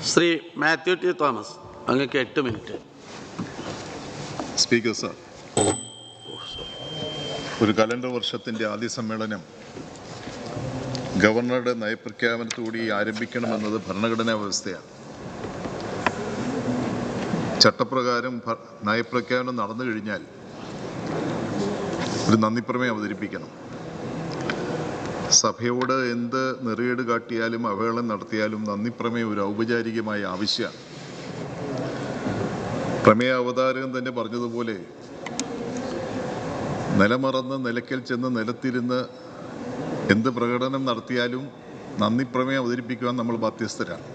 Shri Mathew T Thomas, അങ്ങക്ക് 8 minute. Speaker sir, ഒരു calendar വർഷത്തിൻ്റെ ആദ്യ സമ്മേളനം ഗവർണറുടെ നയപ്രഖ്യാപനത്തോടെ ആരംഭിക്കണമെന്നത് ഭരണഘടനാ വ്യവസ്ഥയാണ്. ചട്ടപ്രകാരം നയപ്രഖ്യാപനം നടന്നു കഴിഞ്ഞാൽ ഒരു നന്ദിപ്രമേയം അവതരിപ്പിക്കണം. സഭയോട് എന്ത് നെറിയേട് കാട്ടിയാലും അവഹേളനം നടത്തിയാലും നന്ദിപ്രമേയം ഒരു ഔപചാരികമായ ആവശ്യമാണ്. പ്രമേയ അവതാരകൻ തന്നെ പറഞ്ഞതുപോലെ നിലമറന്ന് നിലയ്ക്കൽ ചെന്ന് നിലത്തിരുന്ന് എന്ത് പ്രകടനം നടത്തിയാലും നന്ദിപ്രമേയം അവതരിപ്പിക്കുവാൻ നമ്മൾ ബാധ്യസ്ഥരാണ്.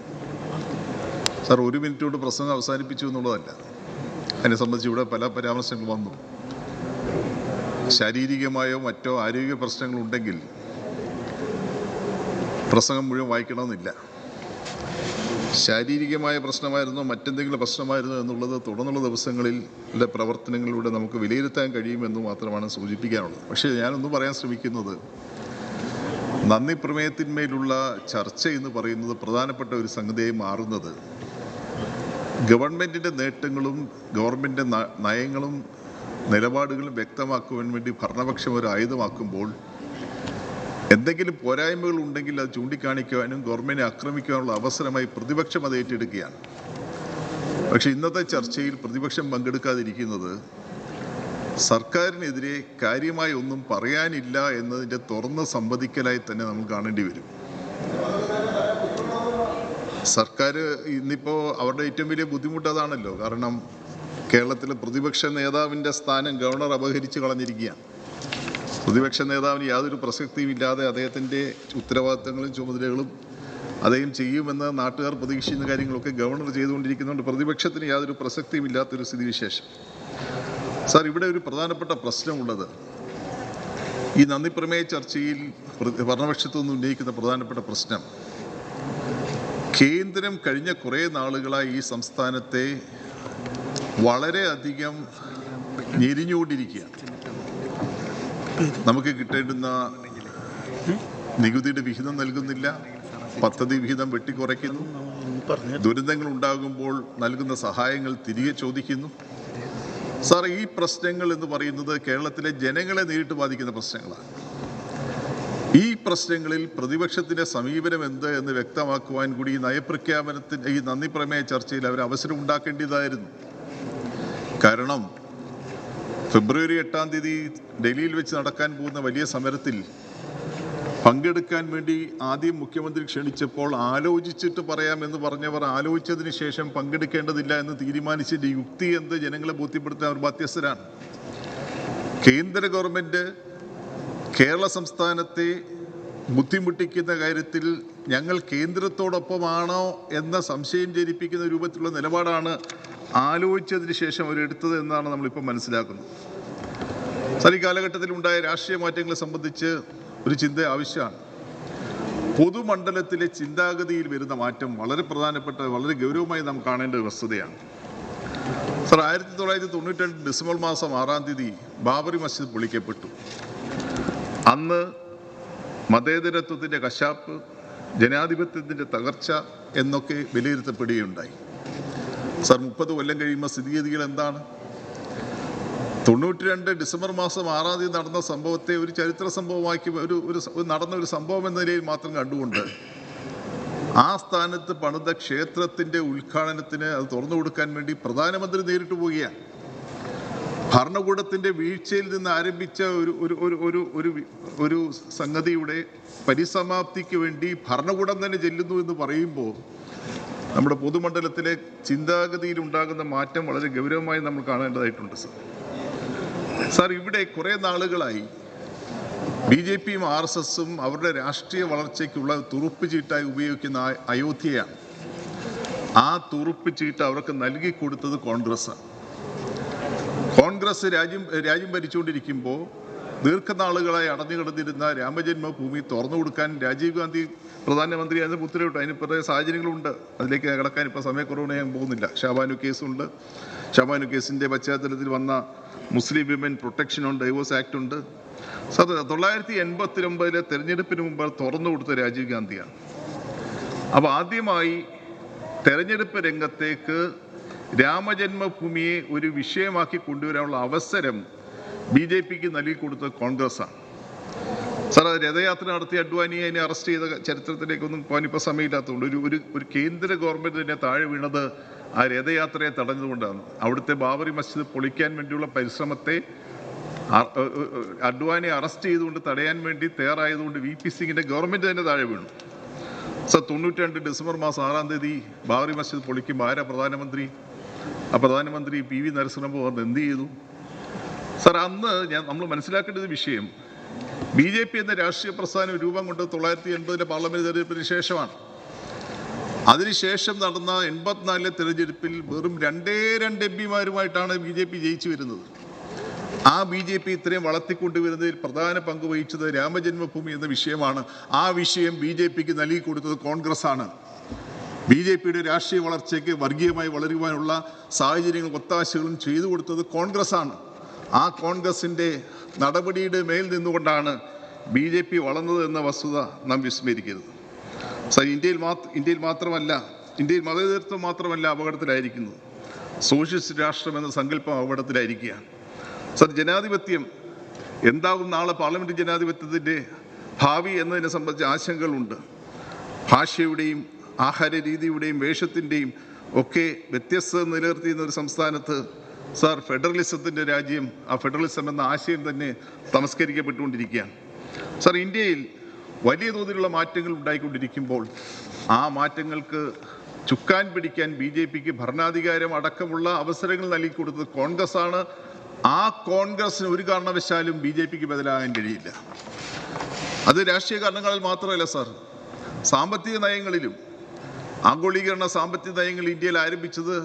സാർ, 1 മിനിറ്റ് കൊണ്ട് പ്രസംഗം അവസാനിപ്പിച്ചു എന്നുള്ളതല്ല. അതിനെ സംബന്ധിച്ച് ഇവിടെ പല പരാമർശങ്ങൾ വന്നു. ശാരീരികമായോ മറ്റോ ആരോഗ്യ പ്രശ്നങ്ങളുണ്ടെങ്കിൽ പ്രസംഗം മുഴുവൻ വായിക്കണമെന്നില്ല. ശാരീരികമായ പ്രശ്നമായിരുന്നോ മറ്റെന്തെങ്കിലും പ്രശ്നമായിരുന്നോ എന്നുള്ളത് തുടർന്നുള്ള ദിവസങ്ങളിലെ പ്രവർത്തനങ്ങളിലൂടെ നമുക്ക് വിലയിരുത്താൻ കഴിയുമെന്ന് മാത്രമാണ് സൂചിപ്പിക്കാനുള്ളത്. പക്ഷേ ഞാനൊന്ന് പറയാൻ ശ്രമിക്കുന്നത്, നന്ദി പ്രമേയത്തിന്മേലുള്ള ചർച്ച എന്ന് പറയുന്നത് പ്രധാനപ്പെട്ട ഒരു സംഗതിയായി മാറുന്നത് ഗവൺമെൻറ്റിൻ്റെ നേട്ടങ്ങളും ഗവൺമെൻറ് നയങ്ങളും നിലപാടുകളും വ്യക്തമാക്കുവാൻ വേണ്ടി ഭരണപക്ഷം ഒരു ആയുധമാക്കുമ്പോൾ എന്തെങ്കിലും പോരായ്മകൾ ഉണ്ടെങ്കിൽ അത് ചൂണ്ടിക്കാണിക്കുവാനും ഗവൺമെൻറ് ആക്രമിക്കാനുള്ള അവസരമായി പ്രതിപക്ഷം അത് ഏറ്റെടുക്കുകയാണ്. പക്ഷേ ഇന്നത്തെ ചർച്ചയിൽ പ്രതിപക്ഷം പങ്കെടുക്കാതിരിക്കുന്നത് സർക്കാരിനെതിരെ കാര്യമായി ഒന്നും പറയാനില്ല എന്നതിൻ്റെ തുറന്ന സമ്മതിക്കലായി തന്നെ നമ്മൾ കാണേണ്ടി വരും. സർക്കാർ ഇന്നിപ്പോൾ അവരുടെ ഏറ്റവും വലിയ ബുദ്ധിമുട്ട് അതാണല്ലോ. കാരണം കേരളത്തിലെ പ്രതിപക്ഷ നേതാവിൻ്റെ സ്ഥാനം ഗവർണർ അപഹരിച്ച് കളഞ്ഞിരിക്കുകയാണ്. പ്രതിപക്ഷ നേതാവിന് യാതൊരു പ്രസക്തിയും ഇല്ലാതെ അദ്ദേഹത്തിൻ്റെ ഉത്തരവാദിത്തങ്ങളും ചുമതലകളും അദ്ദേഹം ചെയ്യുമെന്ന് നാട്ടുകാർ പ്രതീക്ഷിക്കുന്ന കാര്യങ്ങളൊക്കെ ഗവർണർ ചെയ്തുകൊണ്ടിരിക്കുന്നുണ്ട്. പ്രതിപക്ഷത്തിന് യാതൊരു പ്രസക്തിയും ഇല്ലാത്തൊരു സ്ഥിതിവിശേഷം. സാർ, ഇവിടെ ഒരു പ്രധാനപ്പെട്ട പ്രശ്നമുള്ളത് ഈ നന്ദിപ്രമേയ ചർച്ചയിൽ ഭരണപക്ഷത്തു നിന്ന് ഉന്നയിക്കുന്ന പ്രധാനപ്പെട്ട പ്രശ്നം, കേന്ദ്രം കഴിഞ്ഞ കുറേ നാളുകളായി ഈ സംസ്ഥാനത്തെ വളരെയധികം ഞെരിഞ്ഞുകൊണ്ടിരിക്കുകയാണ്. നമുക്ക് കിട്ടേണ്ടുന്ന നികുതിയുടെ വിഹിതം നൽകുന്നില്ല, പദ്ധതി വിഹിതം വെട്ടിക്കുറയ്ക്കുന്നു, ദുരന്തങ്ങൾ ഉണ്ടാകുമ്പോൾ നൽകുന്ന സഹായങ്ങൾ തിരികെ ചോദിക്കുന്നു. സാർ, ഈ പ്രശ്നങ്ങൾ എന്ന് പറയുന്നത് കേരളത്തിലെ ജനങ്ങളെ നേരിട്ട് ബാധിക്കുന്ന പ്രശ്നങ്ങളാണ്. ഈ പ്രശ്നങ്ങളിൽ പ്രതിപക്ഷത്തിൻ്റെ സമീപനം എന്ത് എന്ന് വ്യക്തമാക്കുവാൻ കൂടി ഈ നയപ്രഖ്യാപനത്തിൻ്റെ ഈ നന്ദി പ്രമേയ ചർച്ചയിൽ അവർ അവസരം ഉണ്ടാക്കേണ്ടതായിരുന്നു. കാരണം ഫെബ്രുവരി 8-ാം തീയതി ഡൽഹിയിൽ വെച്ച് നടക്കാൻ പോകുന്ന വലിയ സമരത്തിൽ പങ്കെടുക്കാൻ വേണ്ടി ആദ്യം മുഖ്യമന്ത്രി ക്ഷണിച്ചപ്പോൾ ആലോചിച്ചിട്ട് പറയാമെന്ന് പറഞ്ഞവർ ആലോചിച്ചതിന് ശേഷം പങ്കെടുക്കേണ്ടതില്ല എന്ന് തീരുമാനിച്ചതിൻ്റെ യുക്തി എന്ത് ജനങ്ങളെ ബോധ്യപ്പെടുത്താൻ അവർ ബാധ്യസ്ഥരാണ്. കേന്ദ്ര ഗവൺമെൻറ് കേരള സംസ്ഥാനത്തെ ബുദ്ധിമുട്ടിക്കുന്ന കാര്യത്തിൽ ഞങ്ങൾ കേന്ദ്രത്തോടൊപ്പമാണോ എന്ന സംശയം ജനിപ്പിക്കുന്ന രൂപത്തിലുള്ള നിലപാടാണ് ആലോചിച്ചതിന് ശേഷം അവരെടുത്തത് എന്നാണ് നമ്മളിപ്പോൾ മനസ്സിലാക്കുന്നത്. സാർ, ഈ കാലഘട്ടത്തിൽ ഉണ്ടായ രാഷ്ട്രീയ മാറ്റങ്ങളെ സംബന്ധിച്ച് ഒരു ചിന്ത ആവശ്യമാണ്. പൊതുമണ്ഡലത്തിലെ ചിന്താഗതിയിൽ വരുന്ന മാറ്റം വളരെ പ്രധാനപ്പെട്ട, വളരെ ഗൗരവമായി നാം കാണേണ്ട ഒരു വസ്തുതയാണ്. സാർ, 1992 ഡിസംബർ മാസം 6-ാം തീയതി ബാബറി മസ്ജിദ് പൊളിക്കപ്പെട്ടു. അന്ന് മതേതരത്വത്തിൻ്റെ കശാപ്പ്, ജനാധിപത്യത്തിൻ്റെ തകർച്ച എന്നൊക്കെ വിലയിരുത്തപ്പെടുകയുണ്ടായി. സാർ, 30 കൊല്ലം കഴിയുമ്പോൾ സ്ഥിതിഗതികൾ എന്താണ്? 92 ഡിസംബർ മാസം 6-ാം തീയതി നടന്ന സംഭവത്തെ ഒരു ചരിത്ര സംഭവമാക്കി നടന്ന ഒരു സംഭവം എന്ന നിലയിൽ മാത്രം കണ്ടുകൊണ്ട് ആ സ്ഥാനത്ത് പണിത ക്ഷേത്രത്തിൻ്റെ ഉദ്ഘാടനത്തിന് അത് തുറന്നു കൊടുക്കാൻ വേണ്ടി പ്രധാനമന്ത്രി നേരിട്ട് പോവുകയാണ്. ഭരണകൂടത്തിൻ്റെ വീഴ്ചയിൽ നിന്ന് ആരംഭിച്ച ഒരു സംഗതിയുടെ പരിസമാപ്തിക്ക് വേണ്ടി ഭരണകൂടം തന്നെ ചെല്ലുന്നു എന്ന് പറയുമ്പോൾ നമ്മുടെ പൊതുമണ്ഡലത്തിലെ ചിന്താഗതിയിൽ ഉണ്ടാകുന്ന മാറ്റം വളരെ ഗൗരവമായി നമ്മൾ കാണേണ്ടതായിട്ടുണ്ട്. സാർ, ഇവിടെ കുറേ നാളുകളായി BJPയും RSSും അവരുടെ രാഷ്ട്രീയ വളർച്ചയ്ക്കുള്ള തുറുപ്പ് ചീട്ടായി ഉപയോഗിക്കുന്ന അയോധ്യയാണ്. ആ തുറുപ്പ് ചീട്ട് അവർക്ക് നൽകി കൊടുത്തത് കോൺഗ്രസ്സാണ്. കോൺഗ്രസ് രാജ്യം ഭരിച്ചുകൊണ്ടിരിക്കുമ്പോൾ ദീർഘനാളുകളായി അടഞ്ഞു കിടന്നിരുന്ന രാമജന്മഭൂമി തുറന്നു കൊടുക്കാൻ രാജീവ് ഗാന്ധി പ്രധാനമന്ത്രി അതിന് ഉത്തരവിട്ടു. അതിന് പ്രത്യേക സാഹചര്യങ്ങളുണ്ട്, അതിലേക്ക് കിടക്കാൻ ഇപ്പോൾ സമയക്കുറവിന് ഞാൻ പോകുന്നില്ല. ഷാബാനു കേസുണ്ട്. ഷാബാനു കേസിൻ്റെ പശ്ചാത്തലത്തിൽ വന്ന മുസ്ലിം women protection on divorce act ഉണ്ട്. 1989 തെരഞ്ഞെടുപ്പിന് മുമ്പ് തുറന്നു കൊടുത്ത രാജീവ് ഗാന്ധിയാണ്. അപ്പോൾ ആദ്യമായി തെരഞ്ഞെടുപ്പ് രംഗത്തേക്ക് രാമജന്മഭൂമിയെ ഒരു വിഷയമാക്കി കൊണ്ടുവരാനുള്ള അവസരം BJPക്ക് നൽകിക്കൊടുത്തത് കോൺഗ്രസ്സാണ്. സാർ, അത് രഥയാത്ര നടത്തിയ അഡ്വാനിയെ അതിനെ അറസ്റ്റ് ചെയ്ത ചരിത്രത്തിലേക്കൊന്നും പോകാനിപ്പോൾ സമയമില്ലാത്തതുകൊണ്ട് ഒരു കേന്ദ്ര ഗവൺമെൻറ് തന്നെ താഴെ വീണത് ആ രഥയാത്രയെ തടഞ്ഞതുകൊണ്ടാണ്. അവിടുത്തെ ബാബറി മസ്ജിദ് പൊളിക്കാൻ വേണ്ടിയുള്ള പരിശ്രമത്തെ അഡ്വാനിയെ അറസ്റ്റ് ചെയ്തുകൊണ്ട് തടയാൻ വേണ്ടി തയ്യാറായതുകൊണ്ട് VP സിംഗിൻ്റെ ഗവൺമെൻറ് തന്നെ താഴെ വീണു. സാർ, 92 ഡിസംബർ മാസം 6-ാം തീയതി ബാബറി മസ്ജിദ് പൊളിക്കുമ്പോൾ ആരാ പ്രധാനമന്ത്രി? ആ പ്രധാനമന്ത്രി PV നരസിംഹറാവു വന്ന് എന്ത് ചെയ്തു? സാർ, അന്ന് നമ്മൾ മനസ്സിലാക്കേണ്ടത് വിഷയം BJP എന്ന രാഷ്ട്രീയ പ്രസ്ഥാനം രൂപം കൊണ്ടത് 1980 പാർലമെന്റ് തെരഞ്ഞെടുപ്പിന് ശേഷമാണ്. അതിനുശേഷം നടന്ന 84 തെരഞ്ഞെടുപ്പിൽ വെറും 2 MPമാരുമായിട്ടാണ് BJP ജയിച്ചു വരുന്നത്. ആ BJP ഇത്രയും വളർത്തിക്കൊണ്ടുവരുന്നതിൽ പ്രധാന പങ്ക് വഹിച്ചത് രാമജന്മഭൂമി എന്ന വിഷയമാണ്. ആ വിഷയം BJPക്ക് നൽകി കൊടുത്തത് കോൺഗ്രസ് ആണ്. BJPയുടെ രാഷ്ട്രീയ വളർച്ചയ്ക്ക് വർഗീയമായി വളരുവാനുള്ള സാഹചര്യങ്ങളും ഒത്താശകളും ചെയ്തു കൊടുത്തത് കോൺഗ്രസ് ആണ്. ആ കോൺഗ്രസിൻ്റെ നടപടിയുടെ മേൽ നിന്നുകൊണ്ടാണ് BJP വളർന്നത് എന്ന വസ്തുത നാം വിസ്മരിക്കരുത്. സാർ, ഇന്ത്യയിൽ മാത്രമല്ല, ഇന്ത്യയിൽ മതേതരത്വം മാത്രമല്ല അപകടത്തിലായിരിക്കുന്നത്, സോഷ്യലിസ്റ്റ് രാഷ്ട്രം എന്ന സങ്കല്പം അപകടത്തിലായിരിക്കുകയാണ്. സാർ, ജനാധിപത്യം എന്താകും നാളെ പാർലമെന്റ് ജനാധിപത്യത്തിൻ്റെ ഭാവി എന്നതിനെ സംബന്ധിച്ച് ആശങ്കകളുണ്ട്. ഭാഷയുടെയും ആഹാര രീതിയുടെയും വേഷത്തിൻ്റെയും ഒക്കെ വ്യത്യസ്തത നിലനിർത്തിയിരുന്ന ഒരു സംസ്ഥാനത്ത് സാർ, ഫെഡറലിസത്തിൻ്റെ രാജ്യം, ആ ഫെഡറലിസം എന്ന ആശയം തന്നെ തമസ്കരിക്കപ്പെട്ടുകൊണ്ടിരിക്കുകയാണ്. സാർ, ഇന്ത്യയിൽ വലിയ തോതിലുള്ള മാറ്റങ്ങൾ ഉണ്ടായിക്കൊണ്ടിരിക്കുമ്പോൾ ആ മാറ്റങ്ങൾക്ക് ചുക്കാൻ പിടിക്കാൻ BJPക്ക് ഭരണാധികാരം അടക്കമുള്ള അവസരങ്ങൾ നൽകിക്കൊടുത്തത് കോൺഗ്രസ് ആണ്. ആ കോൺഗ്രസിന് ഒരു കാരണവശാലും BJPക്ക് ബദലാകാൻ കഴിയില്ല. അത് രാഷ്ട്രീയ കാരണങ്ങളിൽ മാത്രമല്ല സാർ, സാമ്പത്തിക നയങ്ങളിലും ആഗോളീകരണ സാമ്പത്തിക നയങ്ങൾ ഇന്ത്യയിൽ ആരംഭിച്ചത്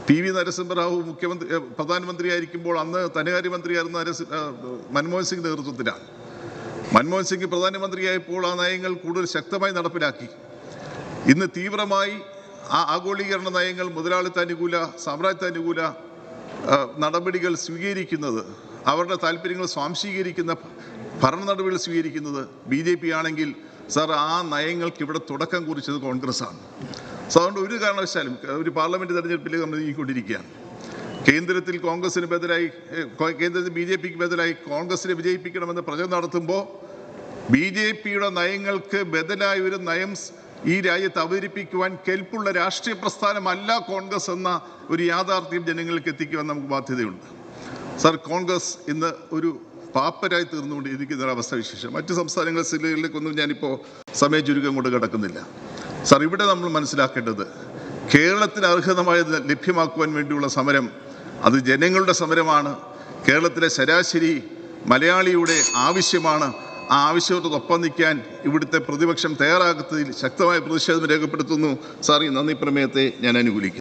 PV നരസിംഹറാവു പ്രധാനമന്ത്രിയായിരിക്കുമ്പോൾ അന്ന് ധനകാര്യമന്ത്രിയായിരുന്ന മൻമോഹൻ സിംഗ് നേതൃത്വത്തിലാണ്. മൻമോഹൻ സിംഗ് പ്രധാനമന്ത്രിയായപ്പോൾ ആ നയങ്ങൾ കൂടുതൽ ശക്തമായി നടപ്പിലാക്കി. ഇന്ന് തീവ്രമായി ആ ആഗോളീകരണ നയങ്ങൾ, മുതലാളിത്താനുകൂല സാമ്രാജ്യത്താനുകൂല നടപടികൾ സ്വീകരിക്കുന്നത്, അവരുടെ താല്പര്യങ്ങൾ സ്വാംശീകരിക്കുന്ന ഭരണ നടപടികൾ സ്വീകരിക്കുന്നത് BJP ആണെങ്കിൽ സാർ, ആ നയങ്ങൾക്ക് ഇവിടെ തുടക്കം കുറിച്ചത് കോൺഗ്രസ്സാണ്. സോ അതുകൊണ്ട് ഒരു കാരണവശാലും ഒരു പാർലമെന്റ് തെരഞ്ഞെടുപ്പിലേക്ക് നമ്മൾ നീങ്ങിക്കൊണ്ടിരിക്കുകയാണ്. കേന്ദ്രത്തിൽ കോൺഗ്രസിന് ബദലായി, കേന്ദ്രത്തിൽ BJPക്ക് ബദലായി കോൺഗ്രസിനെ വിജയിപ്പിക്കണമെന്ന് പ്രചരണം നടത്തുമ്പോൾ BJPയുടെ നയങ്ങൾക്ക് ബദലായി ഒരു നയം ഈ രാജ്യത്ത് അവതരിപ്പിക്കുവാൻ കെൽപ്പുള്ള രാഷ്ട്രീയ പ്രസ്ഥാനമല്ല കോൺഗ്രസ് എന്ന ഒരു യാഥാർത്ഥ്യം ജനങ്ങൾക്ക് എത്തിക്കുവാൻ നമുക്ക് ബാധ്യതയുണ്ട്. സാർ, കോൺഗ്രസ് ഇന്ന് ഒരു പാപ്പരായി തീർന്നുകൊണ്ടിരിക്കുന്ന അവസ്ഥ വിശേഷം. മറ്റ് സംസ്ഥാനങ്ങൾ ജില്ലകളിലേക്കൊന്നും ഞാനിപ്പോൾ സമയ ചുരുക്കം കൊണ്ട് കിടക്കുന്നില്ല. സാർ, ഇവിടെ നമ്മൾ മനസ്സിലാക്കേണ്ടത് കേരളത്തിന് അർഹതമായത് ലഭ്യമാക്കുവാൻ വേണ്ടിയുള്ള സമരം അത് ജനങ്ങളുടെ സമരമാണ്. കേരളത്തിലെ ശരാശരി മലയാളിയുടെ ആവശ്യമാണ്. ആ ആവശ്യത്തോടൊപ്പം നിൽക്കാൻ ഇവിടുത്തെ പ്രതിപക്ഷം തയ്യാറാകാത്തതിൽ ശക്തമായ പ്രതിഷേധം രേഖപ്പെടുത്തുന്നു. സാർ, ഈ നന്ദി പ്രമേയത്തെ ഞാൻ അനുകൂലിക്കുന്നു.